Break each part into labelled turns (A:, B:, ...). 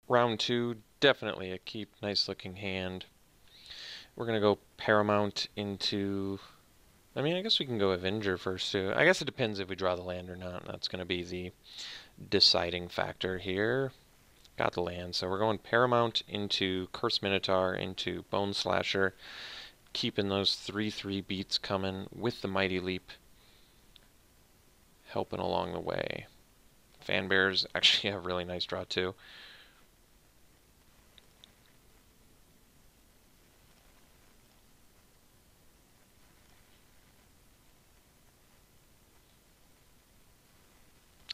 A: Round 2, definitely a keep, nice looking hand. We're going to go Paramount into... I mean, I guess we can go Avenger first too. I guess it depends if we draw the land or not. That's going to be the deciding factor here. Got the land, so we're going Paramount into Curse Minotaur into Bone Slasher, keeping those 3/3 beats coming with the Mighty Leap, helping along the way. Fan Bears actually have a really nice draw too.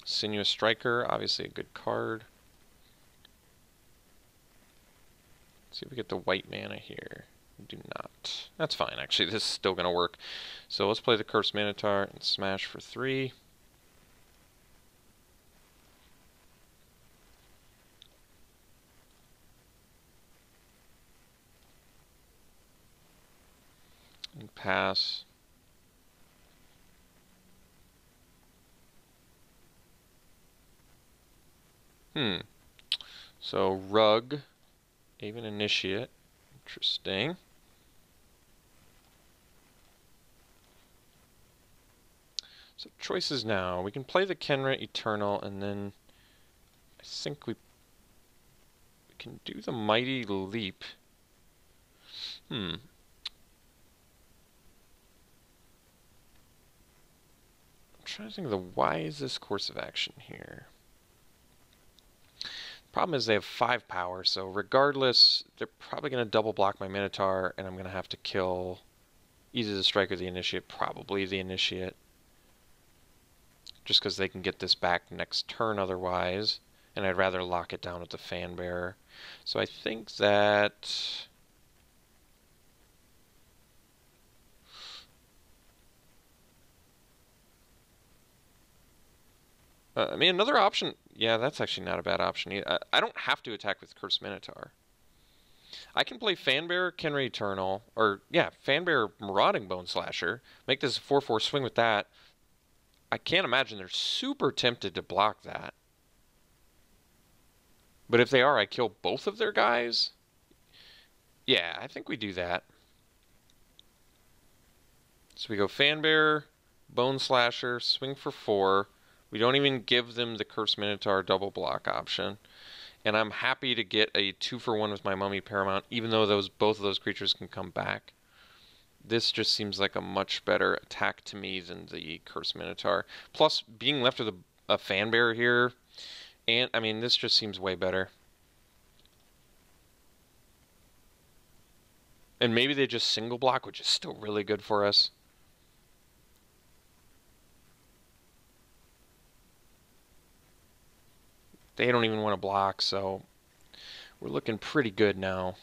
A: Sinuous Striker, obviously a good card. Let's see if we get the white mana here. We do not. That's fine, actually. This is still going to work. So let's play the Cursed Minotaur and smash for 3. And pass. So Rug, even Initiate. Interesting. So choices now. We can play the Kenra Eternal, and then I think we can do the Mighty Leap. I'm trying to think of the wisest course of action here. Problem is they have 5 power, so regardless, they're probably going to double block my Minotaur, and I'm going to have to kill either the Strike or the Initiate, probably the Initiate. Just because they can get this back next turn otherwise, and I'd rather lock it down with the Fan Bearer. So I think that... I mean, another option... Yeah, that's actually not a bad option either. I don't have to attack with Cursed Minotaur. I can play Fanbearer, Kenra Eternal, or, yeah, Fanbearer, Marauding Bone Slasher, make this a 4/4 swing with that. I can't imagine they're super tempted to block that. But if they are, I kill both of their guys? Yeah, I think we do that. So we go Fanbearer, Bone Slasher, swing for 4. We don't even give them the Cursed Minotaur double block option. And I'm happy to get a 2-for-1 with my Mummy Paramount, even though both of those creatures can come back. This just seems like a much better attack to me than the Cursed Minotaur. Plus, being left with a Fan Bearer here, and I mean, this just seems way better. And maybe they just single block, which is still really good for us. They don't even want to block, so we're looking pretty good now.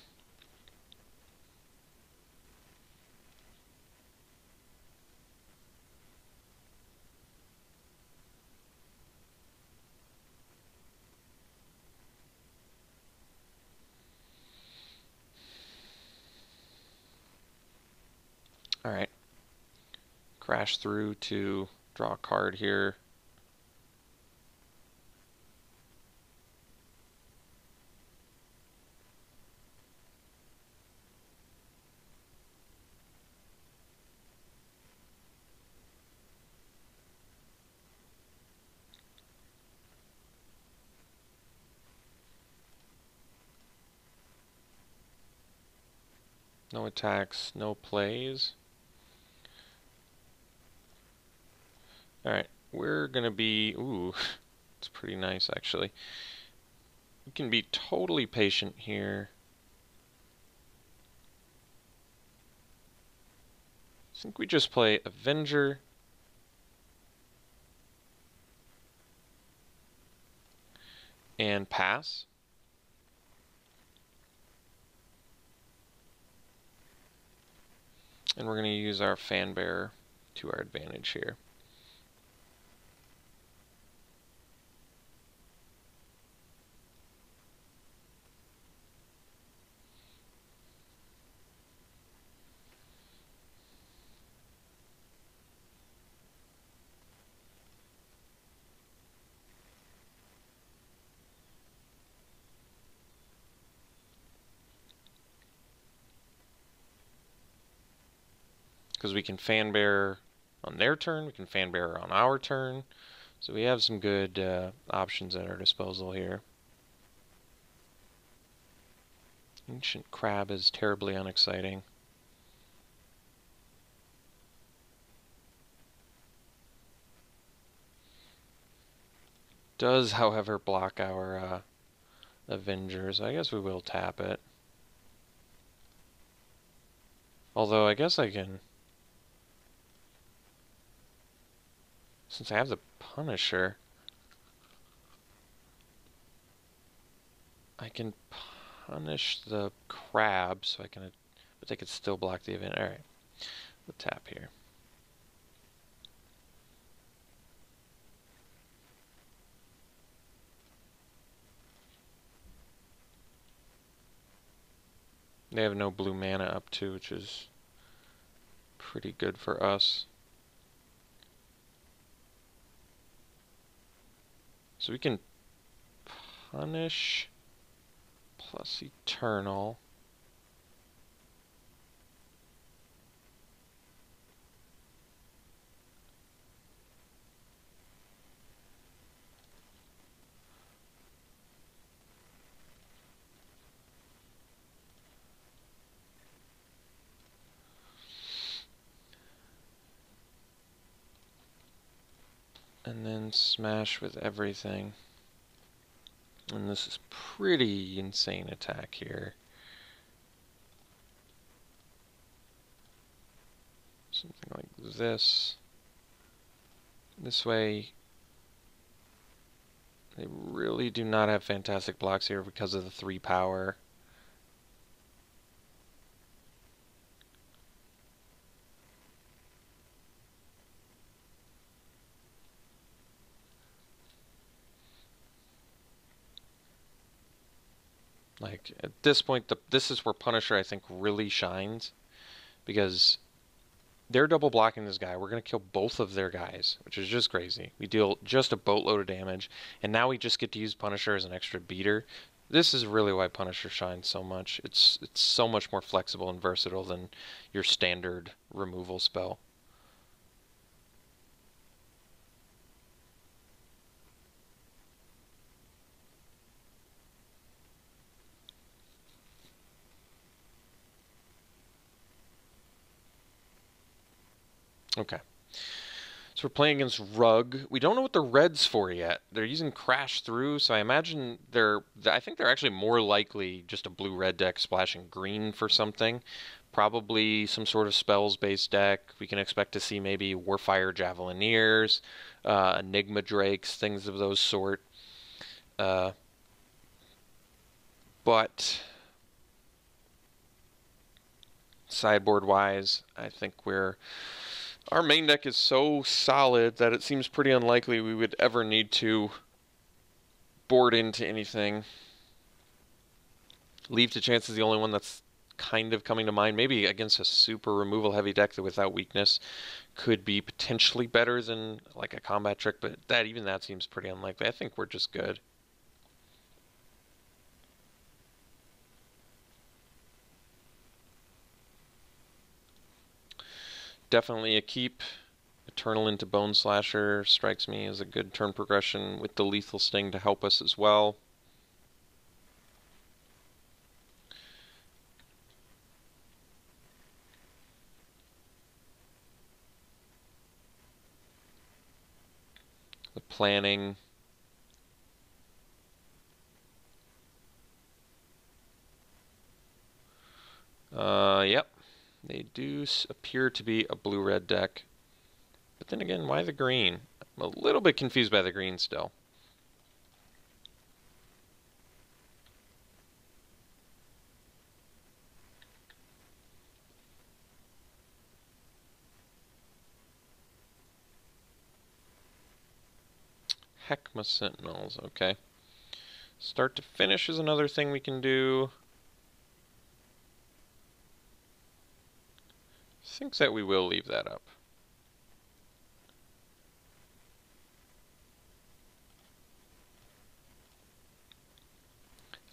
A: Alright. Crash through to draw a card here. No attacks, no plays. Alright, we're going to be... Ooh, it's pretty nice, actually. We can be totally patient here. I think we just play Avenger. And pass. And we're going to use our Fan Bearer to our advantage here. because we can fan bear on their turn, we can fan bear on our turn. So we have some good options at our disposal here. Ancient Crab is terribly unexciting. Does, however, block our Avengers. I guess we will tap it. Although I guess I can, since I have the Punisher, I can punish the crab, so I can, but they could still block the event. Alright, we'll tap here. They have no blue mana up too, which is pretty good for us. So we can punish plus Eternal. And then smash with everything. And this is pretty insane attack here. Something like this. This way, they really do not have fantastic blocks here because of the 3 power. Like, at this point, this is where Punisher, I think, really shines. Because they're double blocking this guy. We're going to kill both of their guys, which is just crazy. We deal just a boatload of damage, and now we just get to use Punisher as an extra beater. This is really why Punisher shines so much. It's so much more flexible and versatile than your standard removal spell. Okay. So we're playing against Rug. We don't know what the red's for yet. They're using Crash Through, so I imagine I think they're actually more likely just a blue-red deck splashing green for something. Probably some sort of spells-based deck. We can expect to see maybe Warfire Javelineers, Enigma Drakes, things of those sort. But sideboard-wise, I think our main deck is so solid that it seems pretty unlikely we would ever need to board into anything. Leave to Chance is the only one that's kind of coming to mind. Maybe against a super removal heavy deck that without weakness could be potentially better than like a combat trick, but even that seems pretty unlikely. I think we're just good. Definitely a keep. Eternal into Bone Slasher strikes me as a good turn progression with the Lethal Sting to help us as well. The planning. Yep. They do appear to be a blue-red deck. But then again, why the green? I'm a little bit confused by the green still. Heckma Sentinels, okay. Start to finish is another thing we can do. I think that we will leave that up.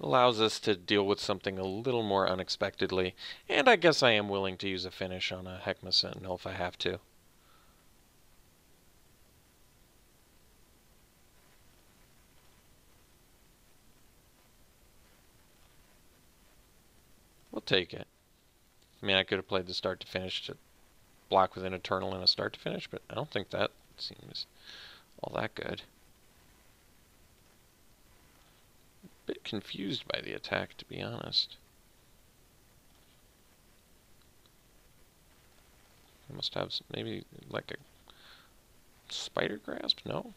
A: Allows us to deal with something a little more unexpectedly. And I guess I am willing to use a finish on a Heckma Sentinel if I have to. We'll take it. I mean, I could have played the start to finish to block with an Eternal and a start to finish, but I don't think that seems all that good. A bit confused by the attack, to be honest. I must have maybe like a Spider Grasp? No?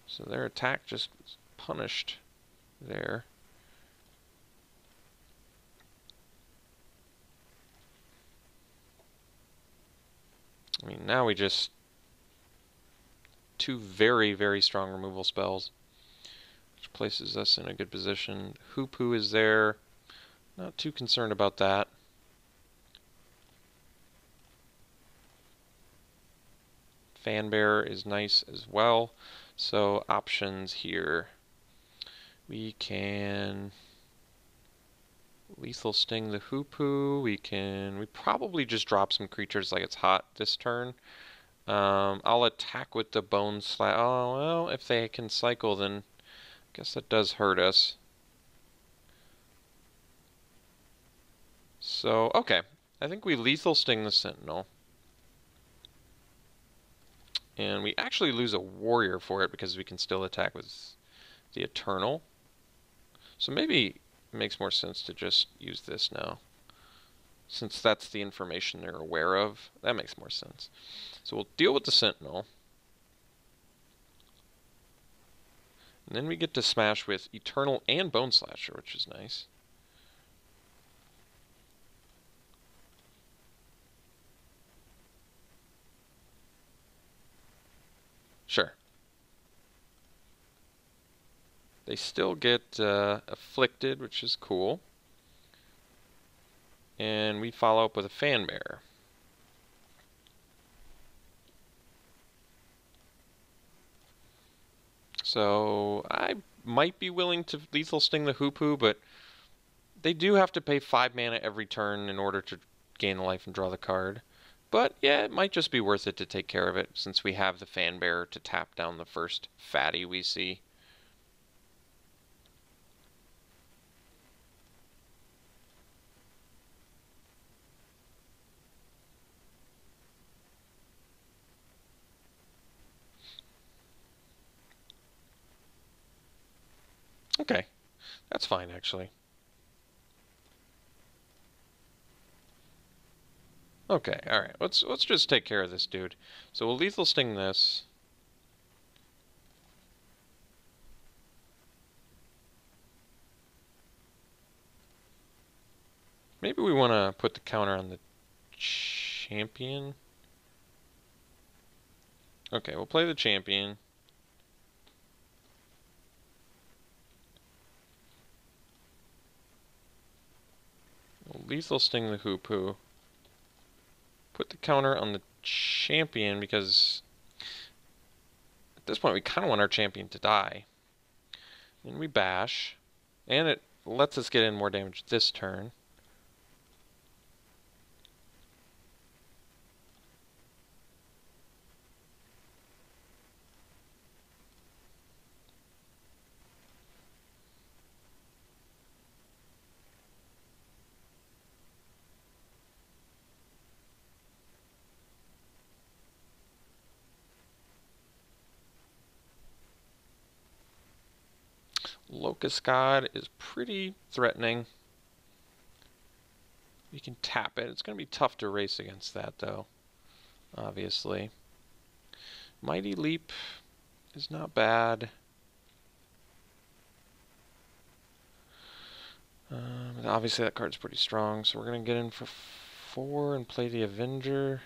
A: So their attack just punished there. I mean, now we just... two very, very strong removal spells, which places us in a good position. Hoo-Poo is there. Not too concerned about that. Fanbearer is nice as well. So options here. We can Lethal Sting the Hoo-Poo. We probably just drop some creatures like it's hot this turn. I'll attack with the Bone Slash. Oh, well, if they can cycle, then I guess that does hurt us. So, okay. I think we Lethal Sting the Sentinel. And we actually lose a warrior for it because we can still attack with the Eternal. So maybe it makes more sense to just use this now. Since that's the information they're aware of, that makes more sense. So we'll deal with the Sentinel. And then we get to smash with Eternal and Bone Slasher, which is nice. Sure. They still get afflicted, which is cool. And we follow up with a Fanbearer. So I might be willing to Lethal Sting the Hoo-Poo, but they do have to pay 5 mana every turn in order to gain the life and draw the card. But yeah, it might just be worth it to take care of it since we have the Fanbearer to tap down the first fatty we see. Okay, that's fine actually. Okay, alright, let's just take care of this dude. So we'll Lethal Sting this. Maybe we want to put the counter on the champion. Okay, we'll play the champion. We'll Lethal Sting the Hoo-Poo. Put the counter on the champion because at this point we kind of want our champion to die. Then we bash, and it lets us get in more damage this turn. Locust God is pretty threatening. We can tap it. It's going to be tough to race against that, though, obviously. Mighty Leap is not bad. Obviously, that card's pretty strong, so we're going to get in for 4 and play the Avenger.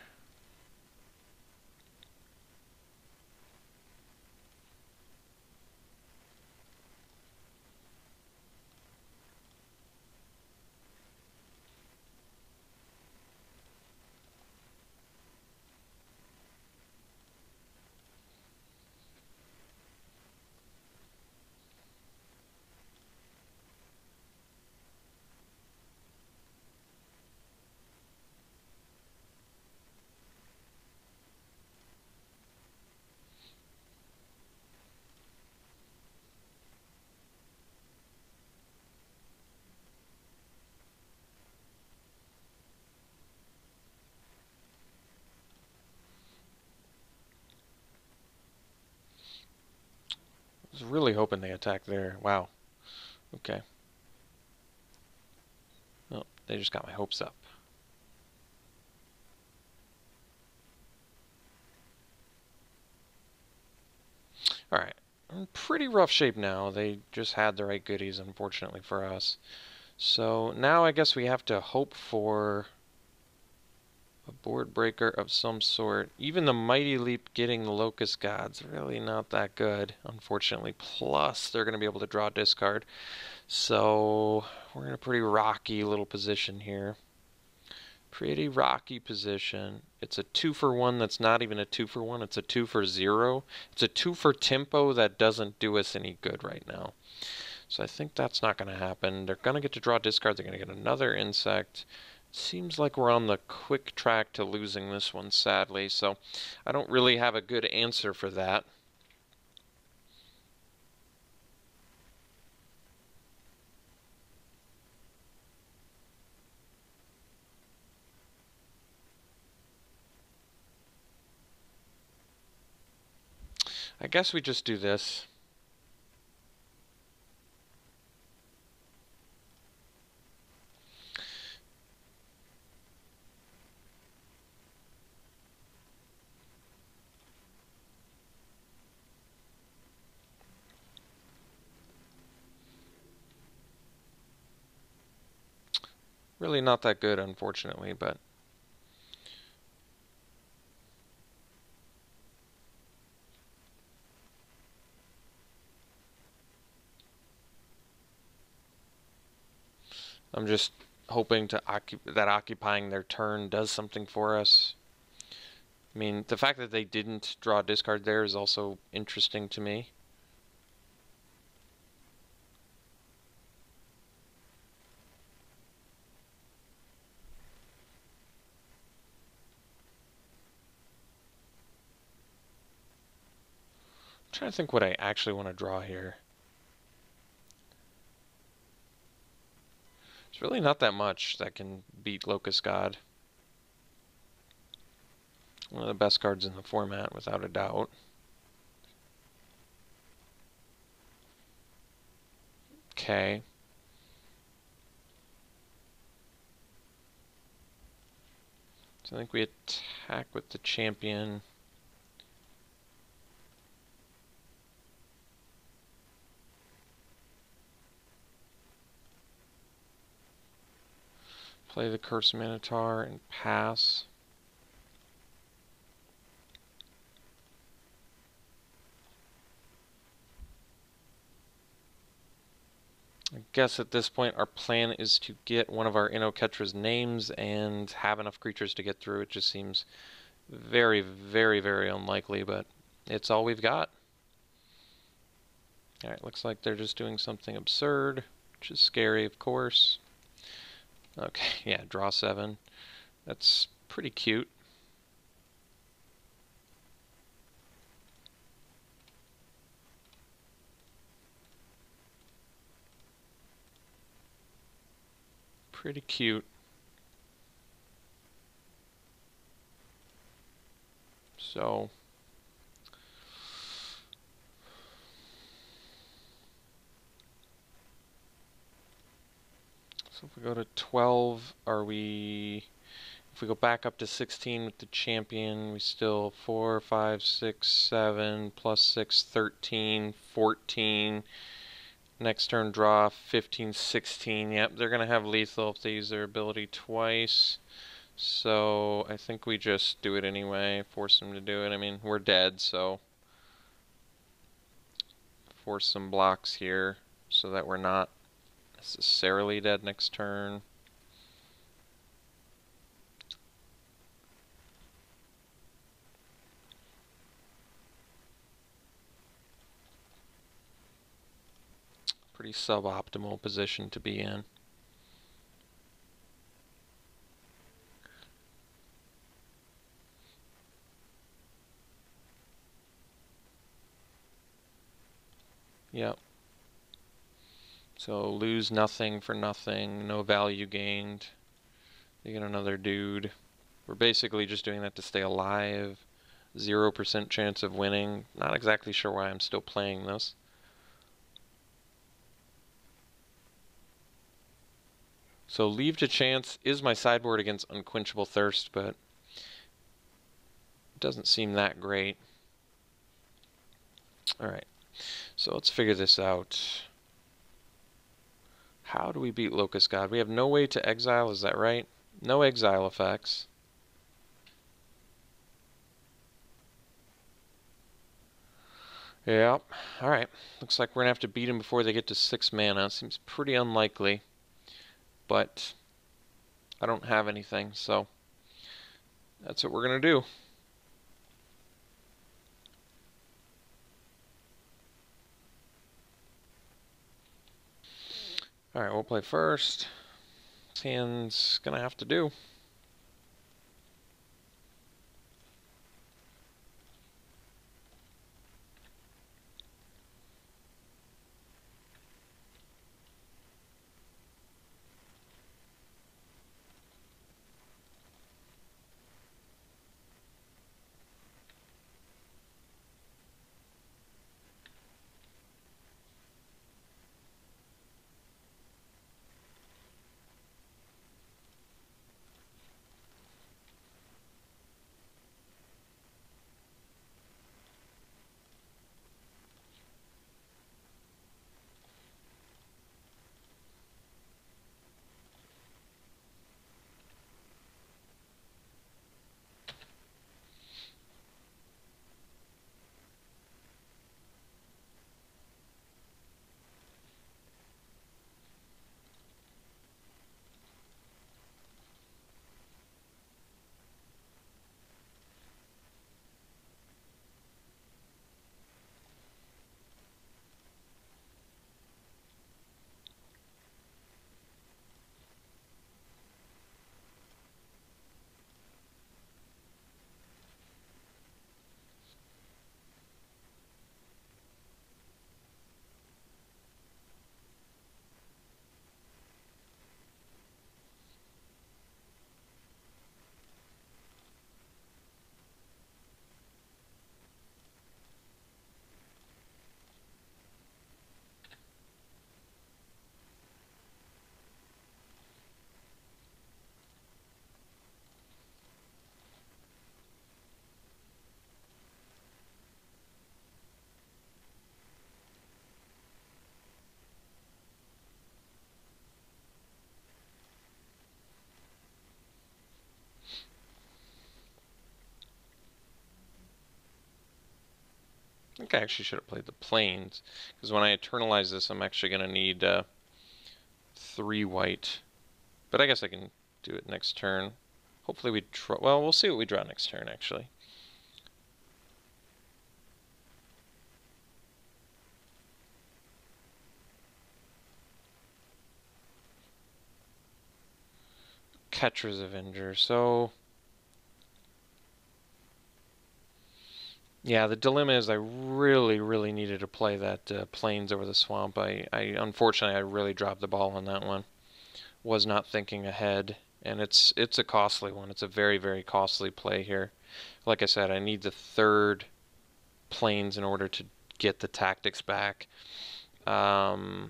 A: was really hoping they attacked there. Wow. Okay. Well, they just got my hopes up. Alright. I'm in pretty rough shape now. They just had the right goodies, unfortunately for us. So now I guess we have to hope for a board breaker of some sort. Even the Mighty Leap getting the Locust Gods, really not that good, unfortunately. Plus, they're going to be able to draw a discard. So we're in a pretty rocky little position here. Pretty rocky position. It's a 2-for-1 that's not even a 2-for-1. It's a 2-for-0. It's a 2-for tempo that doesn't do us any good right now. So I think that's not going to happen. They're going to get to draw discards. They're going to get another insect. Seems like we're on the quick track to losing this one, sadly. So I don't really have a good answer for that. I guess we just do this. Really not that good, unfortunately, but I'm just hoping to that occupying their turn does something for us. I mean, the fact that they didn't draw a discard there is also interesting to me. I'm trying to think what I actually want to draw here. It's really not that much that can beat Locust God. One of the best cards in the format, without a doubt. Okay. So I think we attack with the champion. Play the Cursed Minotaur and pass. I guess at this point our plan is to get one of our Innoketra's names and have enough creatures to get through. It just seems very, very, very unlikely, but it's all we've got. Alright, looks like they're just doing something absurd, which is scary, of course. Okay, yeah, draw 7. That's pretty cute. Pretty cute. So if we go to 12, if we go back up to 16 with the champion, we still 4, 5, 6, 7, plus 6, 13, 14. Next turn draw 15, 16. Yep, they're going to have lethal if they use their ability twice. So I think we just do it anyway, force them to do it. I mean, we're dead, so force some blocks here so that we're not necessarily dead next turn. Pretty suboptimal position to be in. Yep. So lose nothing for nothing, no value gained. You get another dude. We're basically just doing that to stay alive. 0% chance of winning. Not exactly sure why I'm still playing this. So Leave to Chance is my sideboard against Unquenchable Thirst, but it doesn't seem that great. Alright, so let's figure this out. How do we beat Locust God? We have no way to exile, is that right? No exile effects. Yep. Alright. Looks like we're going to have to beat him before they get to 6 mana. Seems pretty unlikely. But I don't have anything, so that's what we're going to do. Alright, we'll play first. This hand's going to have to do. I think I actually should have played the Plains, because when I eternalize this, I'm actually going to need 3 white. But I guess I can do it next turn. Hopefully we draw... Well, we'll see what we draw next turn, actually. Ketra's Avenger, so... Yeah, the dilemma is I really needed to play that Plains over the Swamp. Unfortunately, I really dropped the ball on that one. Was not thinking ahead, and it's a costly one. It's a very costly play here. Like I said, I need the 3rd Plains in order to get the tactics back. I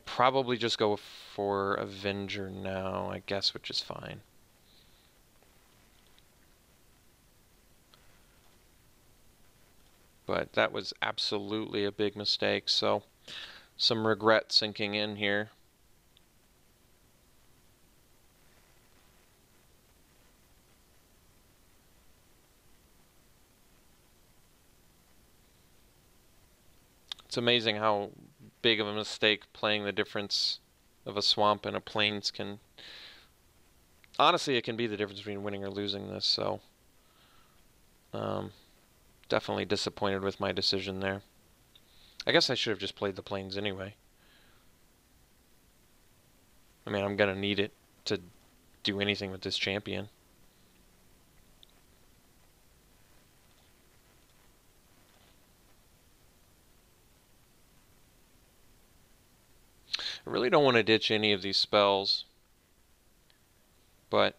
A: probably just go for Avenger now, I guess, which is fine. But that was absolutely a big mistake, so some regret sinking in here. It's amazing how big of a mistake playing the difference of a swamp and a plains can... Honestly, it can be the difference between winning or losing this, so... definitely disappointed with my decision there. I guess I should have just played the plains anyway. I mean, I'm gonna need it to do anything with this champion. I really don't want to ditch any of these spells, but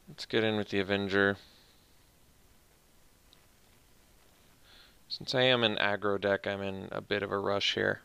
A: let's get in with the Avenger. Since I am an aggro deck, I'm in a bit of a rush here.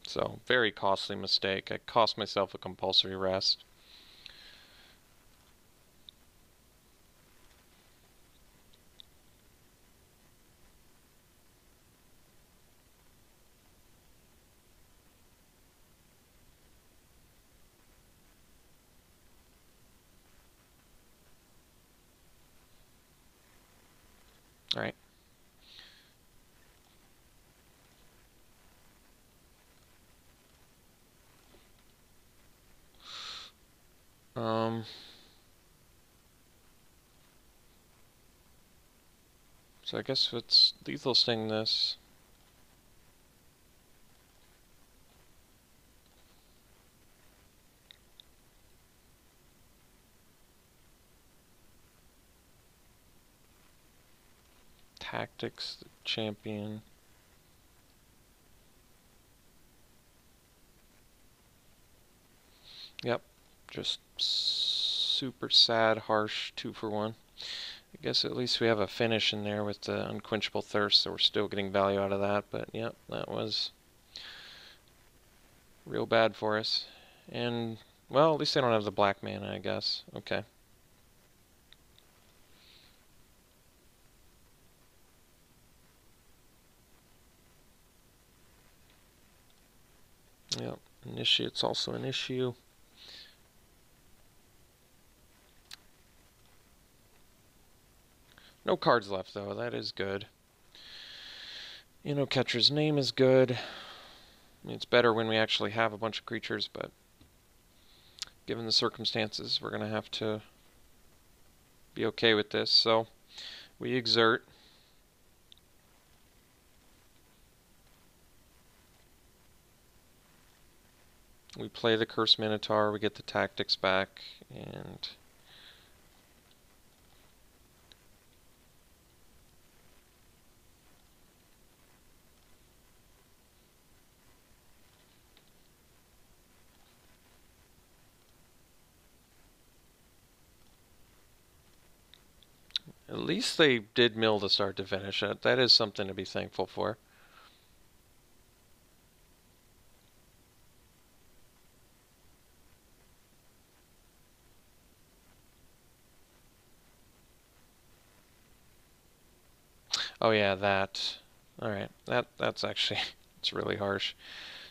A: So, very costly mistake. I cost myself a compulsory rest. All right. So I guess it's lethal sting this. Tactics, the champion. Yep, just super sad, harsh 2-for-1. I guess at least we have a finish in there with the unquenchable thirst, so we're still getting value out of that. But yep, that was real bad for us. And, well, at least they don't have the black mana, I guess. Okay. Yep, initiate's also an issue. No cards left, though. That is good. Catcher's Name is good. I mean, it's better when we actually have a bunch of creatures, but given the circumstances, we're going to have to be okay with this. So we exert. We play the Curse Minotaur, we get the tactics back, and at least they did mill to start to finish it. That is something to be thankful for. Oh yeah, that. Alright, that's actually, it's really harsh.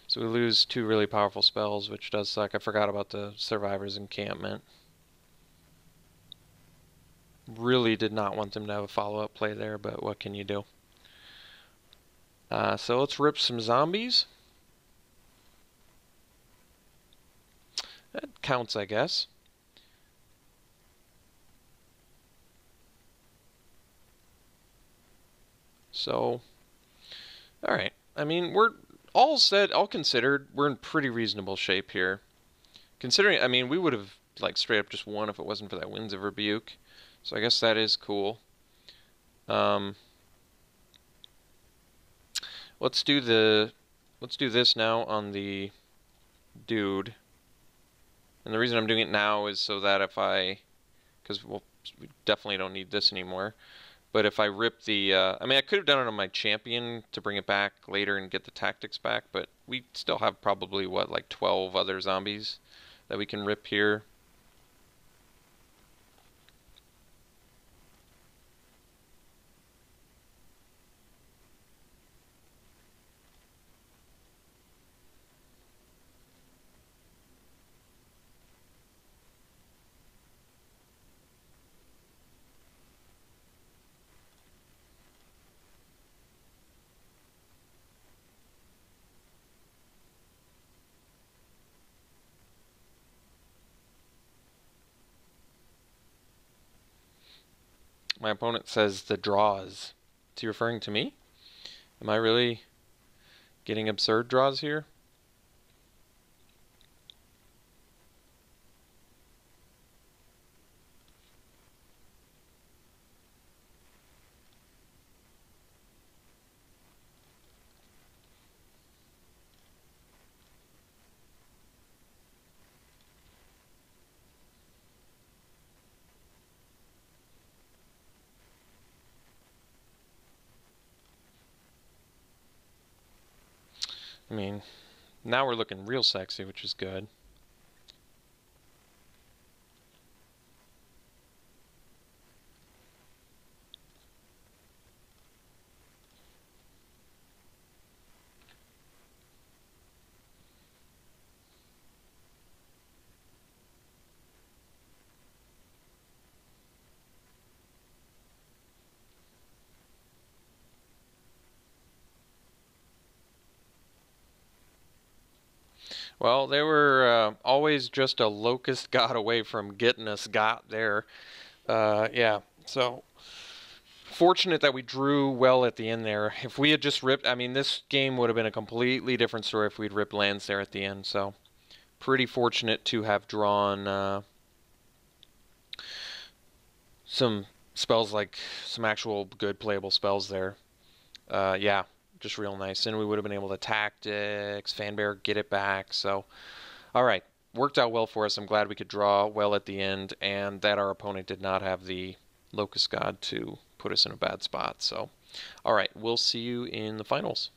A: So we lose 2 really powerful spells, which does suck. I forgot about the Survivor's Encampment. Really did not want them to have a follow-up play there, but what can you do? So let's rip some zombies. That counts, I guess. So, alright. I mean, we're all said, all considered, we're in pretty reasonable shape here. Considering, I mean, we would have, like, straight up just won if it wasn't for that Winds of Rebuke. So I guess that is cool. Let's do this now on the dude. And the reason I'm doing it now is so that because we definitely don't need this anymore. But if I rip the, I mean, I could have done it on my champion to bring it back later and get the tactics back, but we still have probably, what, like 12 other zombies that we can rip here. My opponent says the draws. Is he referring to me? Am I really getting absurd draws here? I mean, Now we're looking real sexy, which is good. Well, they were always just a locust god away from getting us got there. Yeah, so fortunate that we drew well at the end there. If we had just ripped, I mean, this game would have been a completely different story if we'd ripped lands there at the end. So pretty fortunate to have drawn some spells, like some actual good playable spells there. Yeah, just real nice. And we would have been able to tactics, Fanbear, get it back. So, all right, worked out well for us. I'm glad we could draw well at the end, and that our opponent did not have the Locust God to put us in a bad spot. So, all right, we'll see you in the finals.